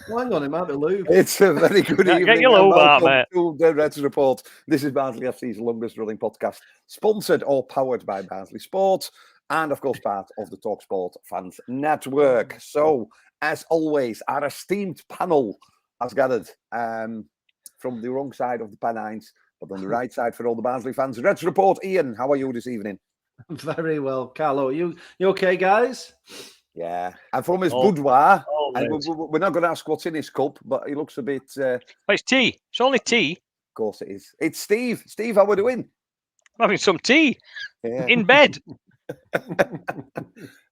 Well, hang on, it might be Lube. It's a very good evening. Get your lube out, Welcome mate. to the Reds Report. This is Barnsley FC's longest running podcast, sponsored or powered by Barnsley Sport, and of course part of the TalkSport Fans Network. So, as always, our esteemed panel has gathered from the wrong side of the Pennines, but on the right side for all the Barnsley fans. Reds Report, Ian, how are you this evening? Very well, Carlo. You okay, guys? Yeah, and from his boudoir, and Always. we're not going to ask what's in his cup, but he looks a bit. But it's tea. It's only tea. Of course it is. It's Steve. Steve, how are we doing? I'm having some tea Yeah. in bed.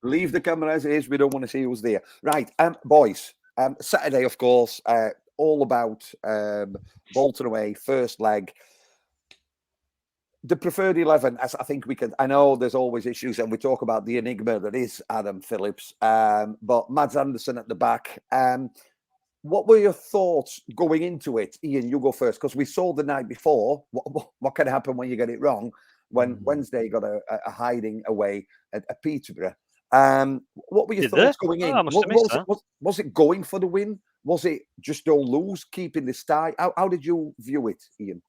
Leave the camera as it is. We don't want to see who's there. Right, boys. Saturday, of course, all about Bolton away, first leg. The preferred 11, as I think we can. I know there's always issues, and we talk about the enigma that is Adam Phillips, but Mads Anderson at the back. What were your thoughts going into it? Ian, you go first, because we saw the night before what can happen when you get it wrong. When Wednesday got a hiding away at Peterborough. What were your thoughts going in? Was it going for the win? Was it just don't lose, keeping the tie? How did you view it, Ian?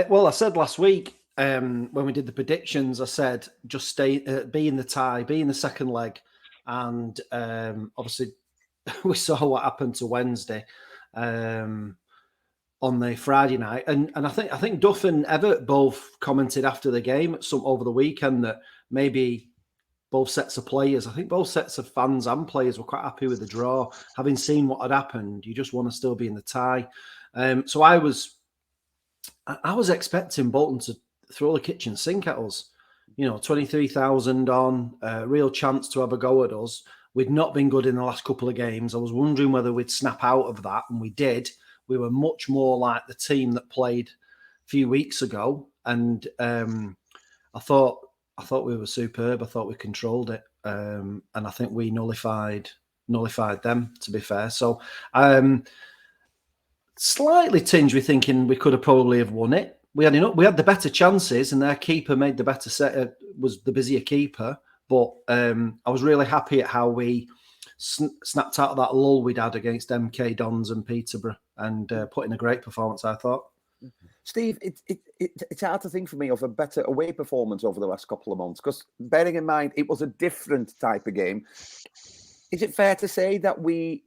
Well, I said last week when we did the predictions, I said just stay, be in the tie, be in the second leg, and obviously we saw what happened to Wednesday on the Friday night, and I think Duff and Everett both commented after the game over the weekend that maybe both sets of players, I think both sets of fans and players were quite happy with the draw, having seen what had happened. You just want to still be in the tie, so I was expecting Bolton to throw the kitchen sink at us. 23,000 on, real chance to have a go at us. We'd not been good in the last couple of games. I was wondering whether we'd snap out of that, and we did. We were much more like the team that played a few weeks ago, and I thought we were superb. I thought we controlled it, and I think we nullified them, to be fair. So slightly tinged with thinking we could have probably have won it. We had the better chances, and their keeper made the better set. Was the busier keeper, but I was really happy at how we snapped out of that lull we'd had against MK Dons and Peterborough, and put in a great performance, I thought. Steve, it's hard to think for me of a better away performance over the last couple of months, because bearing in mind it was a different type of game. Is it fair to say that we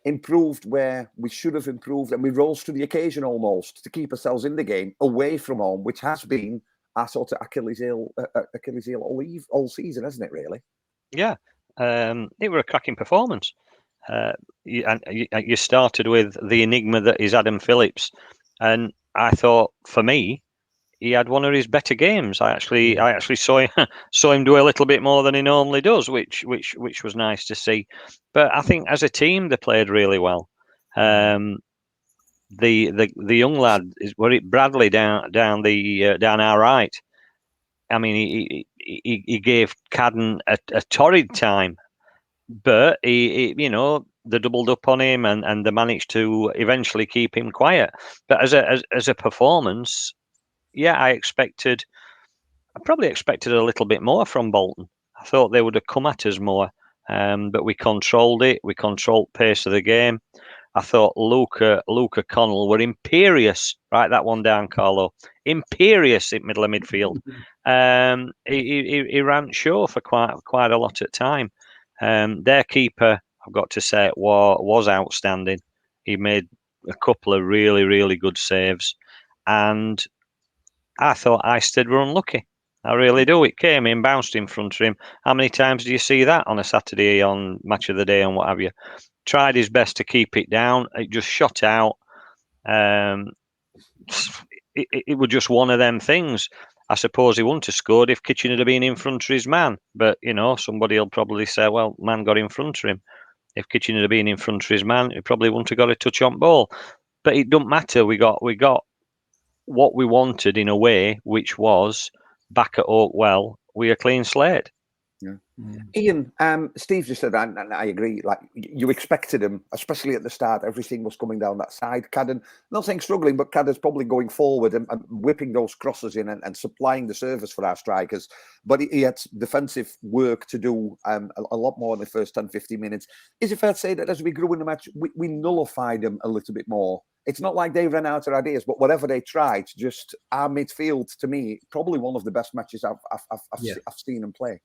improved where we should have improved, and we rose to the occasion almost to keep ourselves in the game away from home, which has been our sort of Achilles heel all season, hasn't it? Really? Yeah, it were a cracking performance. You started with the enigma that is Adam Phillips, and I thought for me he had one of his better games. I actually saw him do a little bit more than he normally does, which was nice to see. But I think as a team they played really well. The young lad is Bradley down our right. I mean, he gave Cadden a torrid time, but he they doubled up on him and they managed to eventually keep him quiet. But as a performance, yeah, I probably expected a little bit more from Bolton. I thought they would have come at us more, but we controlled it. We controlled pace of the game. I thought Luca Connell were imperious. Write that one down, Carlo. Imperious in middle of midfield. He ran show for quite a lot at time. Their keeper, I've got to say, was outstanding. He made a couple of really, really good saves, and I thought Eisted were unlucky. I really do. It came in, bounced in front of him. How many times do you see that on a Saturday, on Match of the Day and what have you? Tried his best to keep it down. It just shot out. It was just one of them things. I suppose he wouldn't have scored if Kitchen had been in front of his man. But, somebody will probably say, well, man got in front of him. If Kitchen had been in front of his man, he probably wouldn't have got a touch on ball. But it don't matter. We got what we wanted in a way, which was back at Oakwell, we a clean slate. Yeah. Mm. Ian, Steve just said, and I agree, like you expected him, especially at the start, everything was coming down that side. Cadden, not saying struggling, but Cadden's probably going forward and whipping those crosses in and supplying the service for our strikers. But he had defensive work to do a lot more in the first 10, 15 minutes. Is it fair to say that as we grew in the match, we nullified them a little bit more? It's not like they ran out of ideas, but whatever they tried, just our midfield, to me, probably one of the best matches I've seen them play.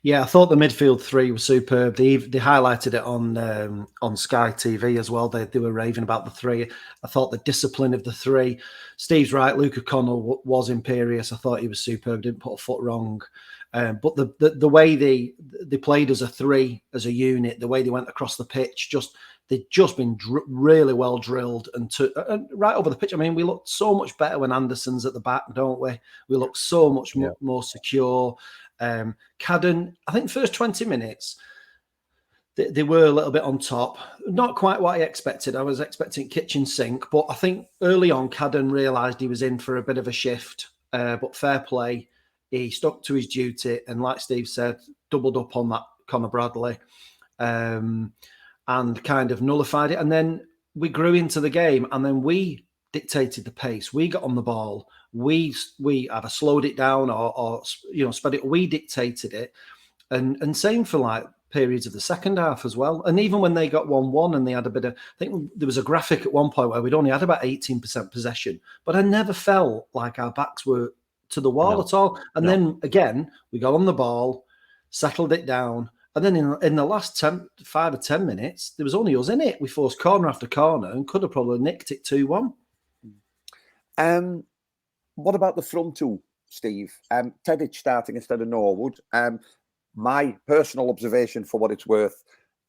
Yeah, I thought the midfield three was superb. They highlighted it on Sky TV as well. They were raving about the three. I thought the discipline of the three. Steve's right. Luke O'Connell was imperious. I thought he was superb. Didn't put a foot wrong. But the way they played as a three, as a unit, the way they went across the pitch, they'd just been really well drilled and right over the pitch. I mean, we looked so much better when Anderson's at the back, don't we? We look so much more secure. Cadden, I think first 20 minutes, they were a little bit on top. Not quite what I expected. I was expecting kitchen sink, but I think early on, Cadden realised he was in for a bit of a shift. But fair play, he stuck to his duty, and like Steve said, doubled up on that Conor Bradley, and kind of nullified it. And then we grew into the game, and then we dictated the pace. We got on the ball. We either slowed it down or sped it. We dictated it, and same for like periods of the second half as well. And even when they got 1-1 and they had a bit of, I think there was a graphic at one point where we'd only had about 18% possession, but I never felt like our backs were to the wall at all. And then again, we got on the ball, settled it down. And then in the last 5 or 10 minutes, there was only us in it. We forced corner after corner and could have probably nicked it 2-1. What about the front two, Steve? Tedic starting instead of Norwood. My personal observation, for what it's worth,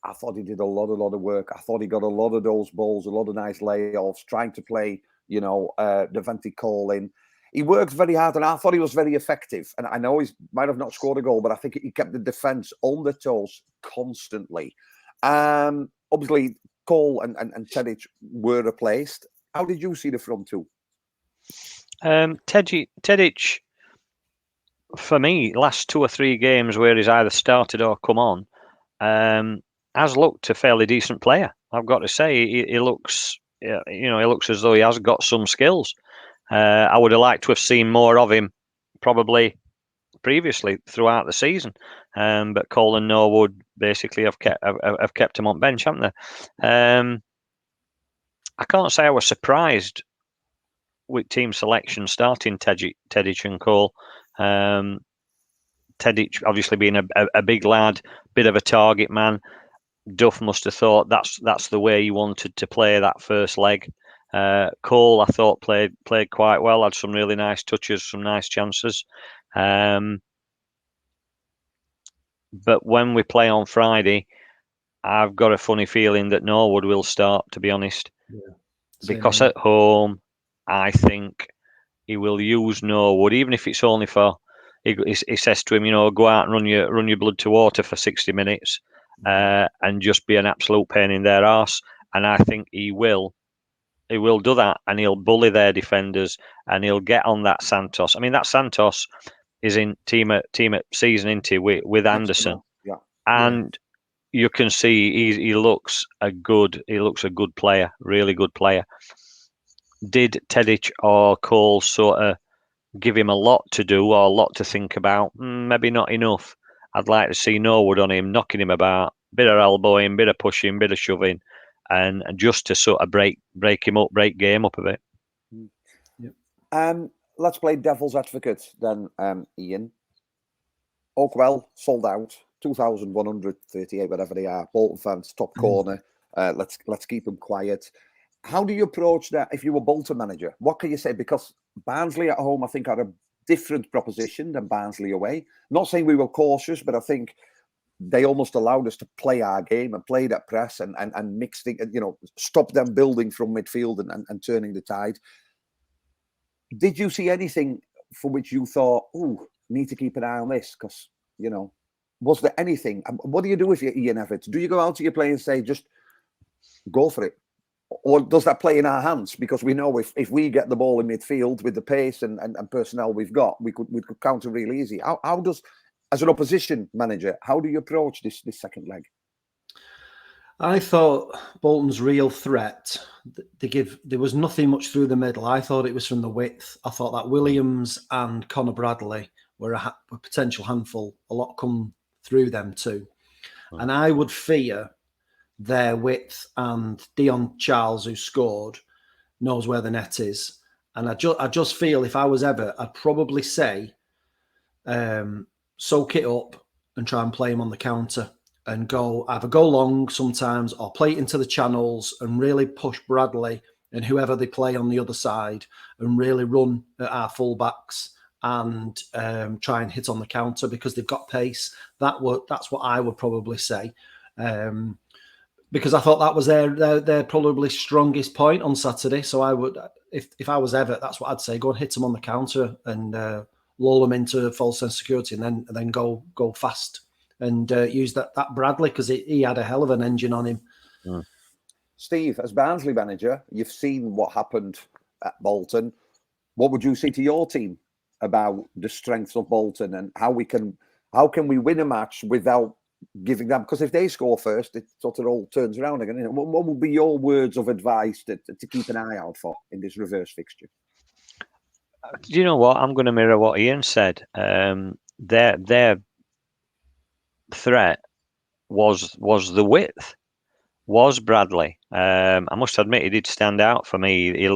I thought he did a lot of work. I thought he got a lot of those balls, a lot of nice layoffs, trying to play, the Venti call in. He worked very hard, and I thought he was very effective. And I know he might have not scored a goal, but I think he kept the defence on their toes constantly. Obviously, Cole and Tedic were replaced. How did you see the front two? Tedic, for me, last 2 or 3 games where he's either started or come on, has looked a fairly decent player. I've got to say, he looks, he looks as though he has got some skills. I would have liked to have seen more of him, probably previously throughout the season. But Cole and Norwood basically have kept him on bench, haven't they? I can't say I was surprised with team selection starting Tedic and Cole. Tedic obviously being a big lad, bit of a target man. Duff must have thought that's the way he wanted to play that first leg. Cole, I thought, played quite well, had some really nice touches, some nice chances. But when we play on Friday, I've got a funny feeling that Norwood will start, to be honest. Yeah. Because at home, I think he will use Norwood, even if it's only for. He says to him, go out and run your blood to water for 60 minutes, and just be an absolute pain in their arse. And I think he will do that, and he'll bully their defenders, and he'll get on that Santos. I mean, that Santos is in team at season into with Anderson, and you can see he looks a good player, really good player. Did Tedic or Cole sort of give him a lot to do or a lot to think about? Maybe not enough. I'd like to see Norwood on him, knocking him about, bit of elbowing, bit of pushing, bit of shoving, and just to sort of break him up, break game up a bit. Yep. Let's play devil's advocate then, Ian. Oakwell sold out, 2,138, whatever they are. Bolton fans, top corner. Let's keep them quiet. How do you approach that if you were Bolton manager? What can you say? Because Barnsley at home, I think, are a different proposition than Barnsley away. Not saying we were cautious, but I think they almost allowed us to play our game and play that press and mix things, stop them building from midfield and turning the tide. Did you see anything for which you thought, need to keep an eye on this? Because, was there anything? What do you do if you're Ian Evans? Do you go out to your play and say, just go for it? Or does that play in our hands? Because we know if we get the ball in midfield with the pace and personnel we've got, we could counter really easy. How does as an opposition manager, how do you approach this second leg? I thought Bolton's real threat, there was nothing much through the middle. I thought it was from the width. I thought that Williams and Conor Bradley were a potential handful. A lot come through them too. And I would fear their width, and Dion Charles, who scored, knows where the net is. And I just feel if I was ever, I'd probably say, soak it up and try and play him on the counter and either go long sometimes or play it into the channels and really push Bradley and whoever they play on the other side and really run at our fullbacks and try and hit on the counter because they've got pace. That's what I would probably say. Because I thought that was their probably strongest point on Saturday. So I would, if I was ever, that's what I'd say. Go and hit them on the counter and lull them into a false sense of security, and then go fast and use that Bradley, because he had a hell of an engine on him. Mm. Steve, as Barnsley manager, you've seen what happened at Bolton. What would you say to your team about the strengths of Bolton and how can we win a match without giving them, because if they score first, it sort of all turns around again. What would be your words of advice to keep an eye out for in this reverse fixture? Do you know what? I'm going to mirror what Ian said. Their threat was the width, was Bradley. I must admit, he did stand out for me. He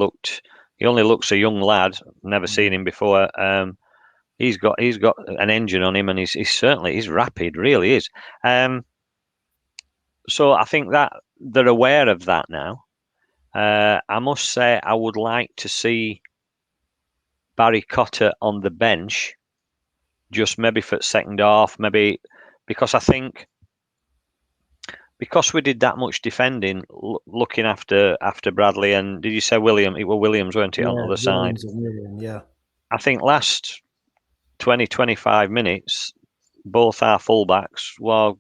only looks a young lad. Never seen him before. He's got an engine on him, and he's rapid, really is. So I think that they're aware of that now. I must say I would like to see Barry Cotter on the bench, just maybe for second half, maybe because I think because we did that much defending, looking after Bradley, and did you say William? It was Williams, weren't it, on the other side? William, yeah. I think last 20-25 minutes, both our fullbacks were,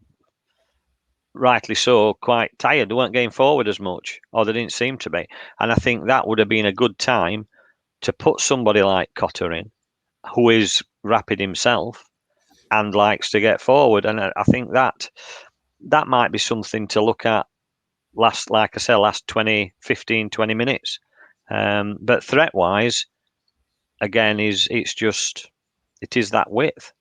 rightly so, quite tired. They weren't getting forward as much, or they didn't seem to be. And I think that would have been a good time to put somebody like Cotter in, who is rapid himself and likes to get forward. And I think that might be something to look at last 15, 20 minutes. But threat-wise, again, it is that width.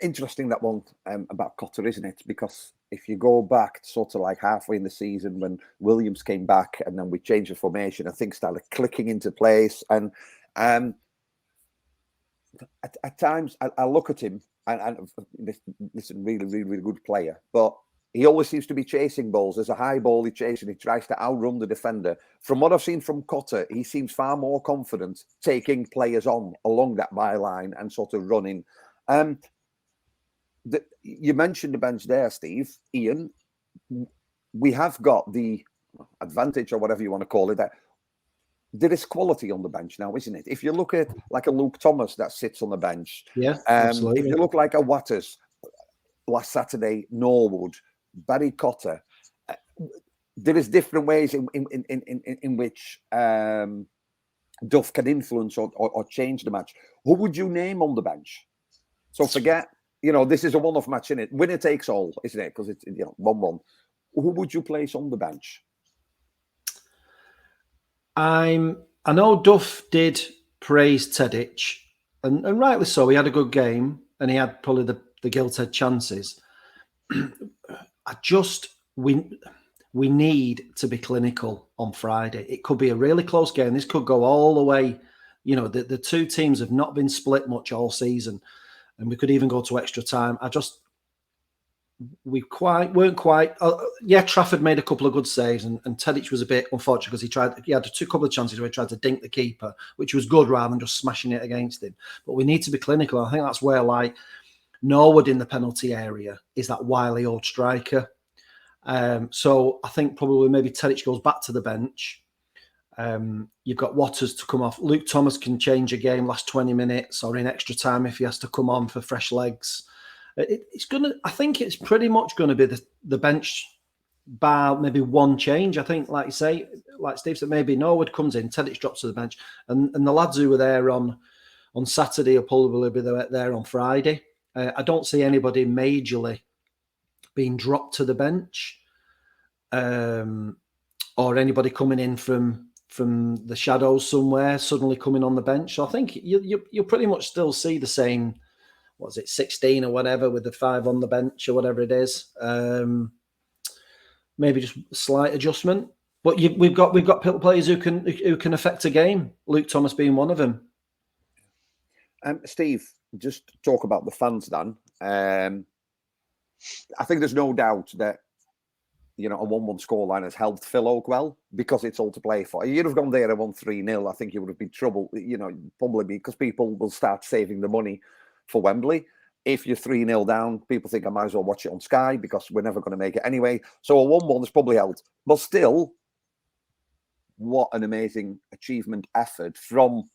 Interesting, that one about Cotter, isn't it? Because if you go back sort of like halfway in the season when Williams came back and then we changed the formation and things started clicking into place. And at times I look at him and this is a really, really, really good player, but he always seems to be chasing balls. There's a high ball he chases. He tries to outrun the defender. From what I've seen from Cotter, he seems far more confident taking players on along that byline and sort of running. You mentioned the bench there, Steve. Ian, we have got the advantage, or whatever you want to call it, that there is quality on the bench now, isn't it? If you look at like a Luke Thomas that sits on the bench, absolutely. If you look like a Watters last Saturday, Norwood, Barry Cotter, there is different ways in which Duff can influence or change the match. Who would you name on the bench? So forget, this is a one-off match, isn't it? Winner takes all, isn't it? Because it's 1-1. Who would you place on the bench? I know Duff did praise Tedic, and rightly so. He had a good game, and he had probably the gilt-edged chances. We need to be clinical on Friday. It could be a really close game. This could go all the way. The two teams have not been split much all season, and we could even go to extra time. We weren't quite. Trafford made a couple of good saves, and Tedic was a bit unfortunate because he had a couple of chances where he tried to dink the keeper, which was good rather than just smashing it against him. But we need to be clinical. I think that's where Norwood in the penalty area is that wily old striker. So I think probably maybe Tedic goes back to the bench. You've got Watters to come off. Luke Thomas can change a game last 20 minutes or in extra time if he has to come on for fresh legs. I think it's pretty much going to be the bench bar maybe one change. I think, like you say, like Steve said, maybe Norwood comes in, Tedic drops to the bench, and the lads who were there on on Saturday. He'll probably be there on Friday. I don't see anybody majorly being dropped to the bench, or anybody coming in from the shadows somewhere suddenly coming on the bench. So I think you'll pretty much still see the same. What is it, 16 or whatever, with the 5 on the bench or whatever it is. Maybe just a slight adjustment. But we've got players who can affect a game. Luke Thomas being one of them. Steve, just talk about the fans then. I think there's no doubt that a 1-1 scoreline has helped Phil Oakwell because it's all to play for. You'd have gone there and won 3-0. I think you would have been trouble. Probably because people will start saving the money for Wembley. If you're 3-0 down, people think I might as well watch it on Sky because we're never going to make it anyway. So a 1-1 has probably helped. But still, what an amazing achievement effort from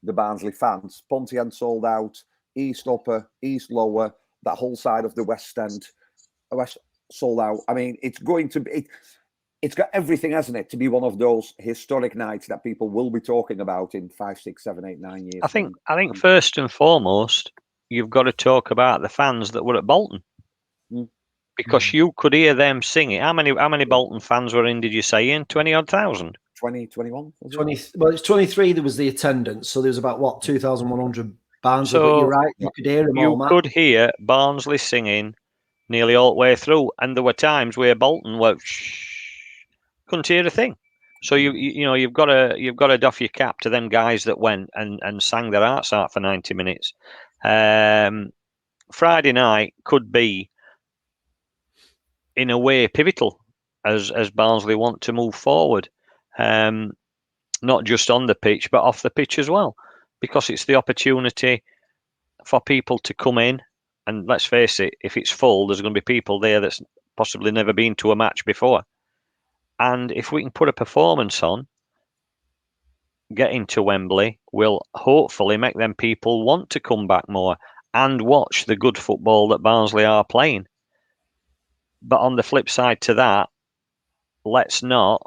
the Barnsley fans. Pontian sold out, East Upper, East Lower, that whole side of the West End, West sold out. I mean, it's going to be... It's got everything, hasn't it, to be one of those historic nights that people will be talking about in 5, 6, 7, 8, 9 years. I think first and foremost, you've got to talk about the fans that were at Bolton, because you could hear them singing. How many Bolton fans were in? Did you say in 20,000? 20, 21? 20. Well, it's 23. There was the attendance, so there was about 2,100 Barnsley. So but you're right, you could hear them all. You could hear Barnsley singing nearly all the way through, and there were times where Bolton were couldn't hear a thing. So you've got to doff your cap to them guys that went and sang their hearts out for 90 minutes. Friday night could be, in a way, pivotal as Barnsley want to move forward, not just on the pitch but off the pitch as well, because it's the opportunity for people to come in. And let's face it, if it's full, there's going to be people there that's possibly never been to a match before. And if we can put a performance on, getting to Wembley will hopefully make them people want to come back more and watch the good football that Barnsley are playing. But on the flip side to that, let's not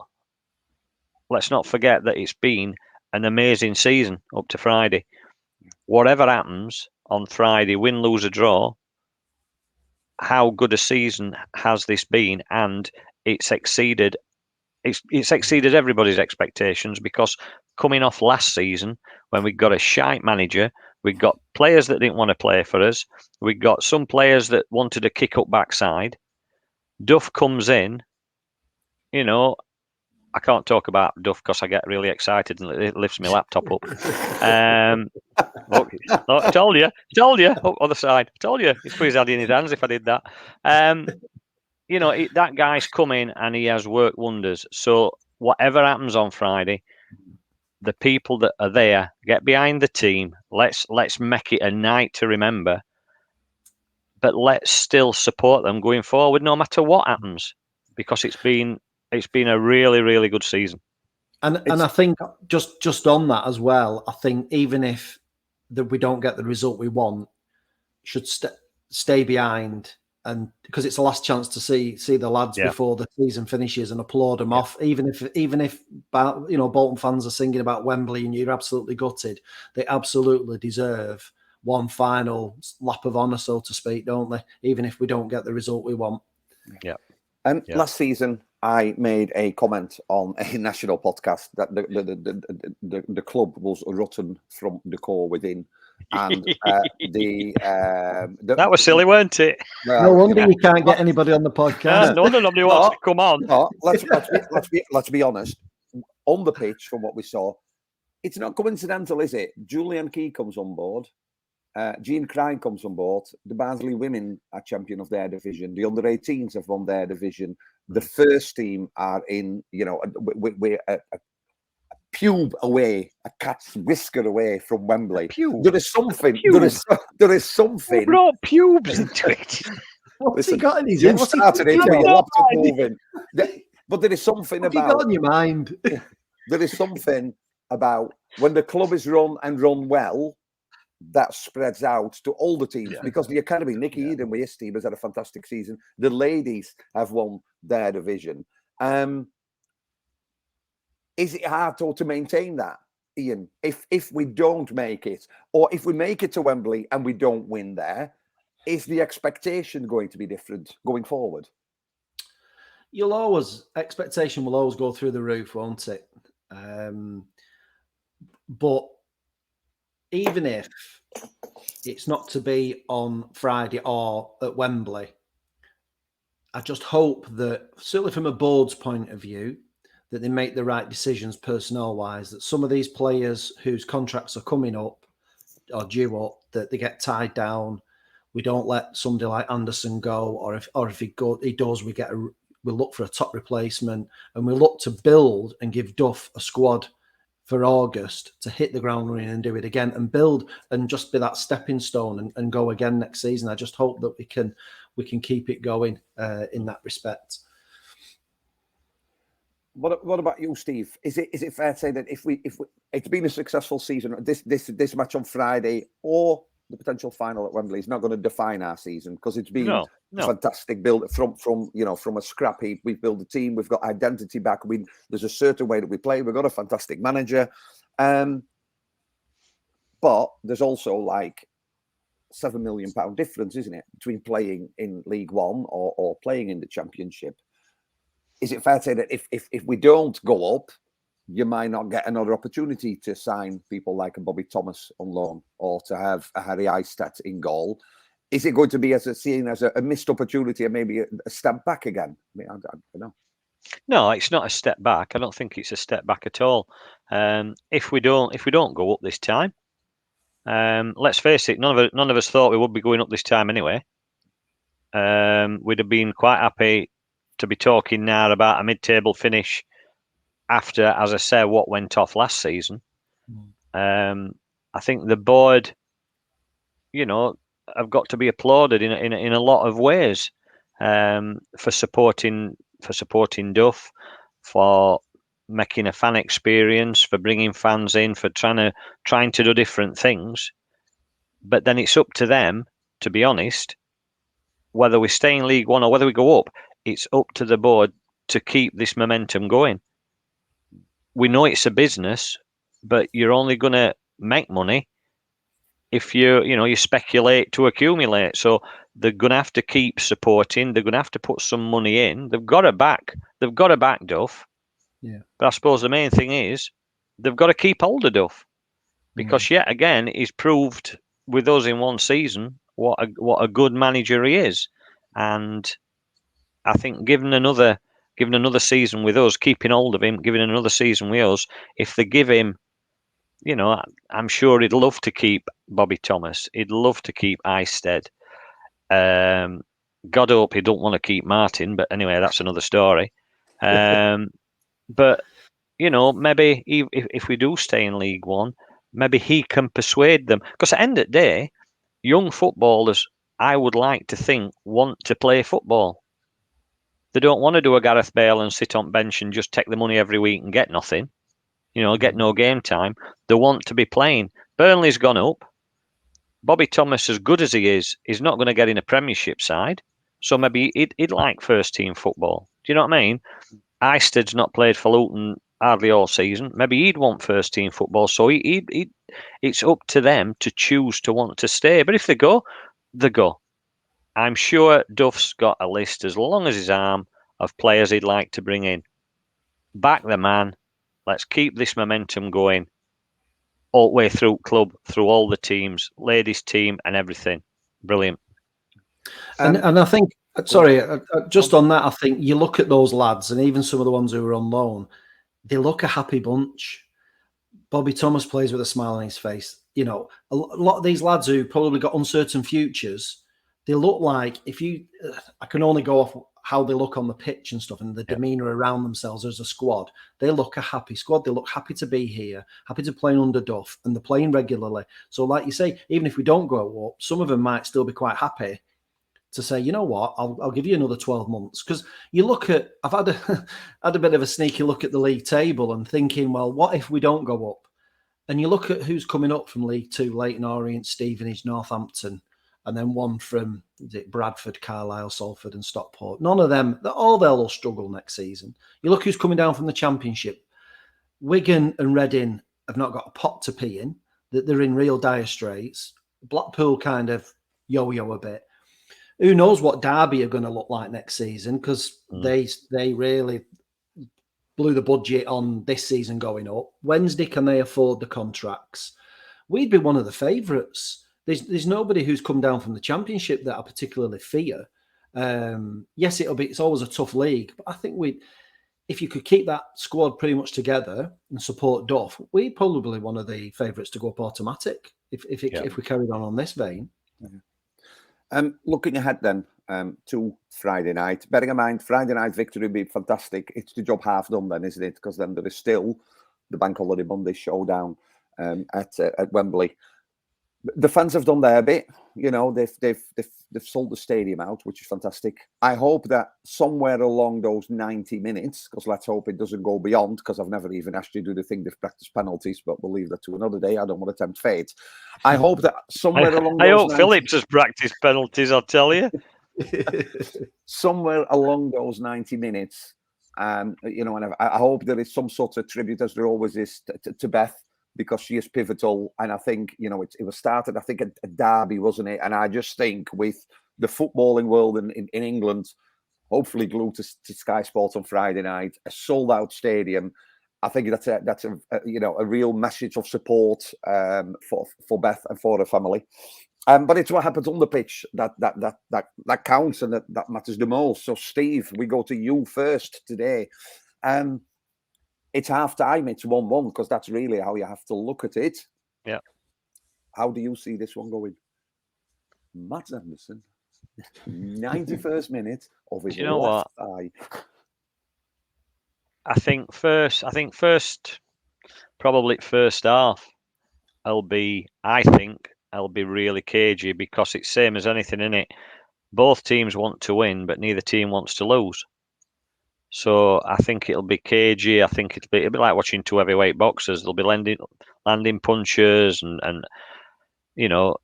forget that it's been an amazing season up to Friday. Whatever happens on Friday, win, lose, or draw, how good a season has this been? And it's exceeded everybody's expectations, because coming off last season when we got a shite manager, we got players that didn't want to play for us, we got some players that wanted to kick up backside. Duff comes in, I can't talk about Duff because I get really excited and it lifts my laptop up. Look, I told you, other side, I told you, he'd put his hand in his hands if I did that. That guy's come in and he has worked wonders. So whatever happens on Friday, the people that are there, get behind the team. Let's make it a night to remember. But let's still support them going forward, no matter what happens, because it's been a really, really good season. And I think just on that as well, I think even if we don't get the result we want, should stay behind, and because it's the last chance to see the lads before the season finishes and applaud them off. Even if Bolton fans are singing about Wembley and you're absolutely gutted, they absolutely deserve one final lap of honour, so to speak, don't they? Even if we don't get the result we want. Yeah. Last season, I made a comment on a national podcast that the club was rotten from the core within, and that was silly, weren't it? Well, no wonder you can't get anybody on the podcast. No, nobody wants to come on. No, let's be honest. On the pitch, from what we saw, it's not coincidental, is it? Julian Key comes on board. Jean Crine comes on board. The Barnsley women are champion of their division. The under-18s have won their division. The first team are in, we're a pube away, a cat's whisker away from Wembley. There is something. There is something. Who brought pubes into it? What's he got in his head? You started it with your laptop moving. But there is something about. What have you got on your mind? There is something about when the club is run well, that spreads out to all the teams, because the academy, Nicky Eden with his team has had a fantastic season. The ladies have won their division. Is it hard to maintain that? Ian, if we don't make it, or if we make it to Wembley and we don't win there, is the expectation going to be different going forward? Expectation will always go through the roof, won't it? But even if it's not to be on Friday or at Wembley, I just hope that, certainly from a board's point of view, that they make the right decisions personnel-wise, that some of these players whose contracts are coming up or due up, that they get tied down. We don't let somebody like Anderson go, or if he does, we look for a top replacement, and we look to build and give Duff a squad for August to hit the ground running and do it again, and build and just be that stepping stone and go again next season. I just hope that we can keep it going in that respect. What about you, Steve? Is it fair to say that if it's been a successful season, this match on Friday or the potential final at Wembley is not going to define our season, because it's been a fantastic build from a scrap heap. We've built a team, we've got identity back. There's a certain way that we play. We've got a fantastic manager, but there's also like £7 million difference, isn't it, between playing in League One or playing in the Championship? Is it fair to say that if we don't go up, you might not get another opportunity to sign people like a Bobby Thomas on loan, or to have a Harry Eistedt in goal? Is it going to be seen as a missed opportunity and maybe a step back again? I mean, I don't know. No, it's not a step back. I don't think it's a step back at all. If we don't go up this time, let's face it, none of us thought we would be going up this time anyway. We'd have been quite happy to be talking now about a mid-table finish after, as I say, what went off last season. I think the board, have got to be applauded in a lot of ways, for supporting Duff, for making a fan experience, for bringing fans in, for trying to do different things. But then it's up to them, to be honest, whether we stay in League One or whether we go up. It's up to the board to keep this momentum going. We know it's a business, but you're only going to make money if you speculate to accumulate. So they're going to have to keep supporting. They're going to have to put some money in. They've got to back Duff. Yeah. But I suppose the main thing is they've got to keep hold of Duff, because yet again he's proved with us in one season what a good manager he is. And I think given another season with us, keeping hold of him, giving another season with us, if they give him, I'm sure he'd love to keep Bobby Thomas. He'd love to keep Eistedt. God hope he don't want to keep Martin, but anyway, that's another story. But maybe if we do stay in League One, maybe he can persuade them. Because at the end of the day, young footballers, I would like to think, want to play football. They don't want to do a Gareth Bale and sit on bench and just take the money every week and get nothing. Get no game time. They want to be playing. Burnley's gone up. Bobby Thomas, as good as he is not going to get in a Premiership side. So maybe he'd like first team football. Do you know what I mean? Eisted's not played for Luton hardly all season. Maybe he'd want first team football. So it's up to them to choose to want to stay. But if they go, they go. I'm sure Duff's got a list as long as his arm of players he'd like to bring in. Back the man. Let's keep this momentum going all the way through club, through all the teams, ladies team and everything. Brilliant. And I think, sorry, just on that, I think you look at those lads, and even some of the ones who are on loan, they look a happy bunch. Bobby Thomas plays with a smile on his face. A lot of these lads who probably got uncertain futures, they look like, I can only go off how they look on the pitch and stuff, and the demeanour around themselves as a squad. They look a happy squad. They look happy to be here, happy to play under Duff, and they're playing regularly. So like you say, even if we don't go up, some of them might still be quite happy to say, you know what, I'll give you another 12 months. Because you look at, I've had a bit of a sneaky look at the league table and thinking, well, what if we don't go up? And you look at who's coming up from League Two: Leyton Orient, Stevenage, Northampton, and then one from Bradford, Carlisle, Salford and Stockport. None of them, they'll struggle next season. You look who's coming down from the Championship: Wigan and Reading have not got a pot to pee in, that they're in real dire straits. Blackpool kind of yo-yo a bit. Who knows what Derby are going to look like next season, because they really blew the budget on this season going up. Wednesday, can they afford the contracts? We'd be one of the favourites. There's nobody who's come down from the Championship that I particularly fear. Yes, it's always a tough league, but I think if you could keep that squad pretty much together and support Duff, we're probably one of the favourites to go up automatic if we carried on this vein. Looking ahead then to Friday night, bearing in mind Friday night victory would be fantastic. It's the job half done then, isn't it? Because then there is still the Bank Holiday Monday showdown at Wembley. The fans have done their bit. You know, they've sold the stadium out, which is fantastic. I hope that somewhere along those 90 minutes, because let's hope it doesn't go beyond, because I've never even asked you to do the thing they've practiced penalties, but we'll leave that to another day. I don't want to tempt fate. I hope that somewhere along those I hope Phillips has practiced penalties, I'll tell you. Somewhere along those 90 minutes, you know, and I hope there is some sort of tribute, as there always is, to Beth, because she is pivotal. And I think, you know, it was started, I think, at Derby, wasn't it? And I just think with the footballing world in England, hopefully glued to Sky Sports on Friday night, a sold-out stadium, I think that's a you know, a real message of support for Beth and for her family. But it's what happens on the pitch that counts, and that matters the most. So, Steve, we go to you first today. It's half time, it's 1-1, because that's really how you have to look at it. Yeah. How do you see this one going? Matt Anderson, 91st minute of his left eye. I think first, probably first half, I'll be really cagey, because it's same as anything, in it. Both teams want to win, but neither team wants to lose. So I think it'll be cagey. I think it'll be like watching two heavyweight boxers. They'll be landing punches, and you know,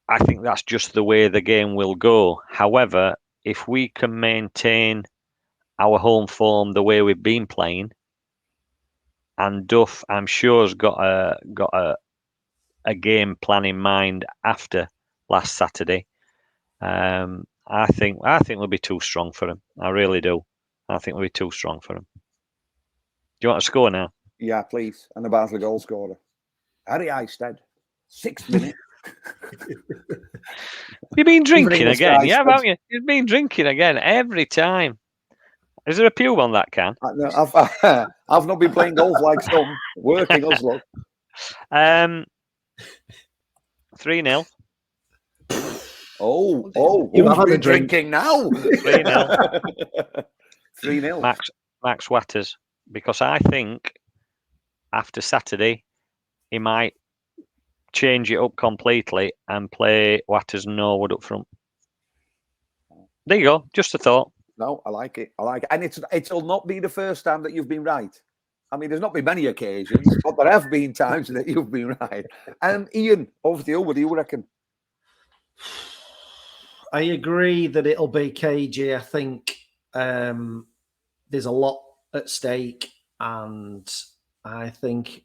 I think that's just the way the game will go. However, if we can maintain our home form the way we've been playing, and Duff, I'm sure, has got a game plan in mind after last Saturday. I think we'll be too strong for him. I really do. I think we'll be too strong for him. Do you want to score now? Yeah, please. And the Barnsley goal scorer, Harry Eisted, 6th minute. You've been drinking again, yeah, haven't you? You've been drinking again every time. Is there a pube on that can? I've not been playing golf like some, working Oslo. 3-0. Oh, you have been drinking now? 3-0. 3-0. Max Watters, because I think after Saturday he might change it up completely and play Watters and Norwood up front. There you go. Just a thought. No, I like it. And it'll not be the first time that you've been right. I mean, there's not been many occasions, but there have been times that you've been right. Ian, over to you. What do you reckon? I agree that it'll be cagey. I think there's a lot at stake, and I think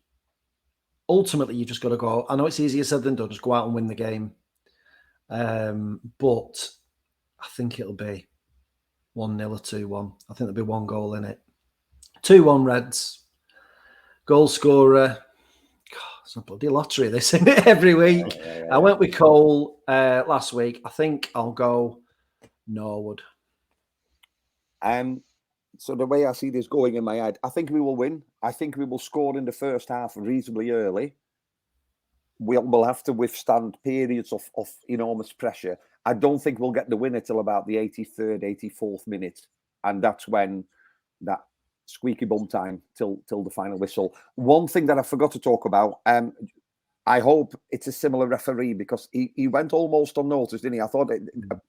ultimately you've just got to go. I know it's easier said than done. Just go out and win the game, but I think it'll be 1-0 or 2-1. I think there'll be one goal in it. 2-1 Reds. Goal scorer. God, it's a bloody lottery, this, isn't it, every week? Yeah. I went with Cole last week. I think I'll go Norwood. So the way I see this going in my head, I think we will win. I think we will score in the first half reasonably early. We'll have to withstand periods of enormous pressure. I don't think we'll get the winner till about the 83rd, 84th minute. And that's when that squeaky bum time till the final whistle. One thing that I forgot to talk about, I hope it's a similar referee, because he went almost unnoticed, didn't he? I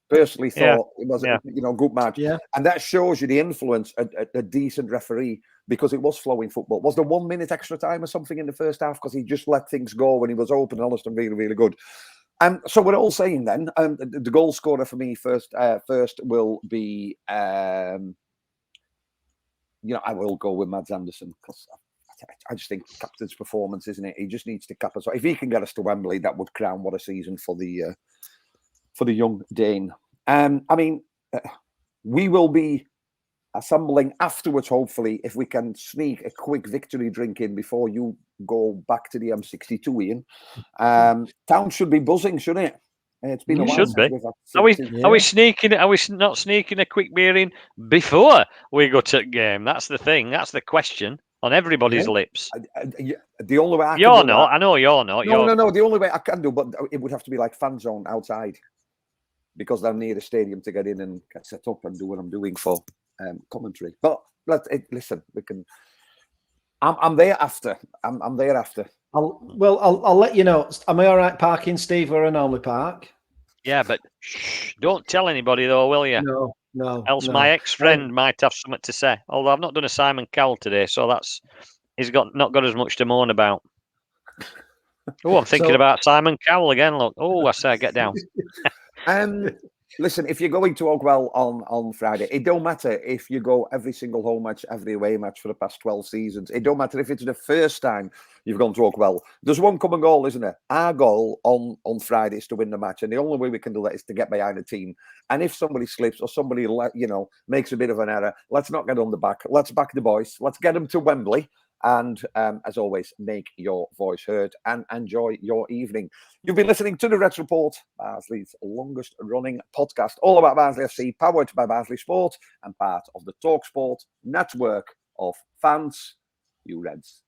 personally thought it was a good match. Yeah. And that shows you the influence a decent referee, because it was flowing football. Was there 1 minute extra time or something in the first half? Because he just let things go when he was open, honest and really, really good. So we're all saying then, the goal scorer for me first will be, I will go with Mads Anderson, because I I just think captain's performance, isn't it? He just needs to cap us. If he can get us to Wembley, that would crown what a season for the young Dane. I mean, we will be assembling afterwards, hopefully, if we can sneak a quick victory drink in before you go back to the M62, Ian. Town should be buzzing, shouldn't it? It's been a while. Should be. Are we sneaking? Are we not sneaking a quick beer in before we go to the game? That's the thing. That's the question on everybody's lips. The only way you're not. I know you're not. No. The only way I can do, but it would have to be like fan zone outside, because they're near the stadium to get in and get set up and do what I'm doing for commentary. But listen, we can. I'm there after. I'm there after. I'll let you know. Am I all right parking, Steve, where I normally park? Yeah, but don't tell anybody though, will you? No. Else my ex-friend might have something to say. Although I've not done a Simon Cowell today, so he's not got as much to moan about. Oh, I'm thinking about Simon Cowell again. Look. Oh, I say get down. Listen, if you're going to Oakwell on Friday, it don't matter if you go every single home match, every away match for the past 12 seasons. It don't matter if it's the first time you've gone to Oakwell. There's one common goal, isn't there? Our goal on Friday is to win the match, and the only way we can do that is to get behind the team. And if somebody slips or somebody makes a bit of an error, let's not get on the back. Let's back the boys. Let's get them to Wembley. And as always, make your voice heard and enjoy your evening. You've been listening to the Reds Report, Barnsley's longest running podcast, all about Barnsley FC, powered by Barnsley Sport and part of the TalkSport network of fans. You Reds.